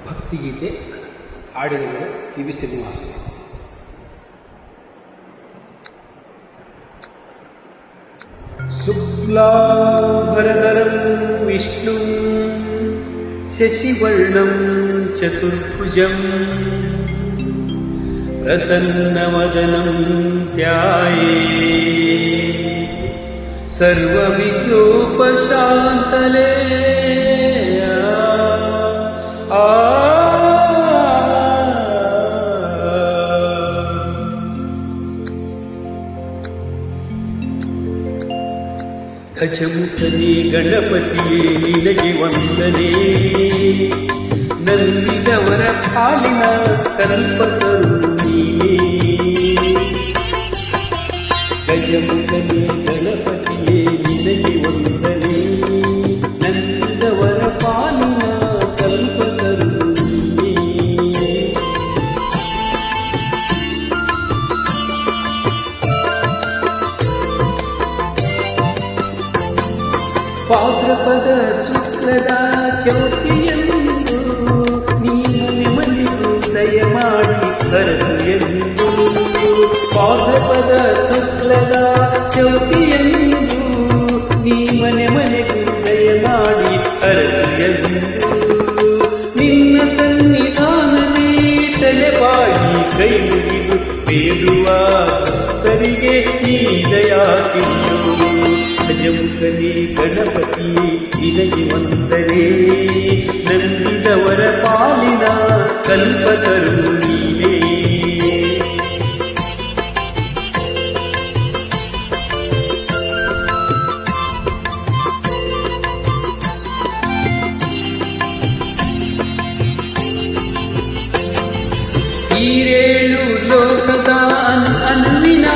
ಭಕ್ತಿಗೀತೆ ಹಾಡಿದವರು ಪಿ.ವಿ. ಶ್ರೀನಿವಾಸ್. ಶುಕ್ಲಾಂಬರಧರಂ ವಿಷ್ಣುಂ ಶಶಿವರ್ಣಂ ಚತುರ್ಭುಜಂ ಪ್ರಸನ್ನವದನಂ ಧ್ಯಾಯೇತ್ ಸರ್ವವಿಘ್ನೋಪಶಾಂತಯೇ. ಗಜಮುಖನೇ ಗಣಪತಿಯೇ ನಿನಗೆ ವಂದನೆ, ನಂಬಿದವರ ಪಾಲಿನ ಕಲ್ಪತರು ನೀನೇ. ಗಜಮುಖನೇ ಗಣಪತಿಯೇ ನಿನಗೆ ವಂದನೆ, ನಂಬಿದವರ ಪಾಲಿನ ಕಲ್ಪತರು ನೀನೇ. ಭಾದ್ರಪದ ಶುಕ್ಲದ ಚೌತಿಯಂದು ನೀ ಮನೆಮನೆಗೂ ದಯಮಾಡಿ ಹರಸು ಎಂದು. ಭಾದ್ರಪದ ಶುಕ್ಲದ ಚೌತಿಯಂದು ನೀ ಮನೆಮನೆಗೂ ದಯಮಾಡಿ ಹರಸು ಎಂದು. ನಿನ್ನ ಸನ್ನಿಧಾನವೇ ತಲೆಬಾಗಿ ಕೈ ಮುಗಿದು ಬೇಡುವ ಭಕ್ತರಿಗೆ ಈ ದಯಾ ಸಿಂಧು. ಗಜಮುಖನೇ ಗಣಪತಿಯೇ ನಿನಗೆ ವಂದನೆ, ನಂಬಿದವರ ಪಾಲಿನ ಕಲ್ಪತರು ನೀನೇ. ಈರೇಳು ಲೋಕದ ಅನ್ವಿನ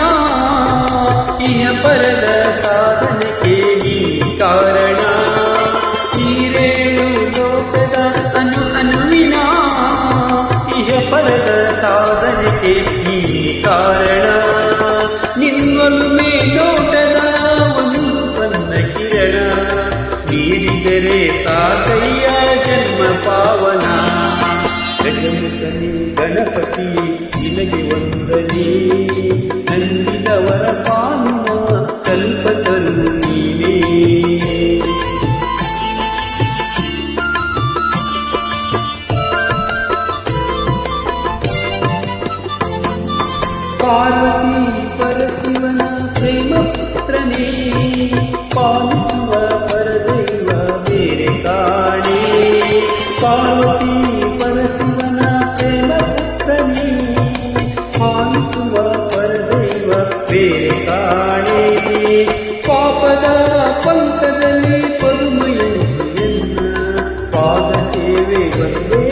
ಇಹ ಪರದ ಸಾಧನೆಗೆ ನೀ ಕಾರಣ. ಈರೇಳು ಲೋಕದ ಅನುವಿನ ಇಹ ಪರದ ಸಾಧನೆಗೆ ನೀ ಕಾರಣ. ನಿನ್ನೊಲುಮೆ ನೋಟದ ಒಂದು ಬನ್ನ ಕಿರಣ, ನೀಡಿದರೆ ಸಾಕಯ್ಯ ಜನ್ಮ ಪಾವನ. ಗಜಮುಖನೇ ಗಣಪತಿಯೇ ನಿನಗೆ ವಂದನೆ, ನಂಬಿದವರ ಪಾಲಿನ ಕಲ್ಪತರು ನೀನೇ. ಪಾರ್ವತಿ ಪರಶಿವನ ಪ್ರೇಮ ಪುತ್ರನೇ, ಪಾಲಿಸುವ ಪರದೈವ ಬೇರೆ ಕಾಣೆ. ಪಾರ್ವತಿ ಪರಶಿವನ ಪ್ರೇಮ ಪುತ್ರನೇ, ಪಾಲಿಸುವ ಪರದೈವ ಬೇರೆ ಕಾಣೆ. ಪಾಪದ ಪಂಕದಲ್ಲಿ ಪದುಮಯನಿಸು ಎನ್ನ, ಪಾದ ಸೇವೆ ಒಂದೇ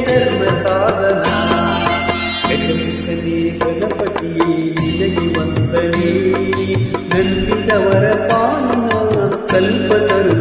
ಧರ್ಮ ಸಾಧನ. ಗಜಮುಖನೇ ಗಣಪತಿಯೇ ನಿನಗೆ ವಂದನೆ, ನಂಬಿದವರ ಪಾಲನ ಕಲ್ಪತರು.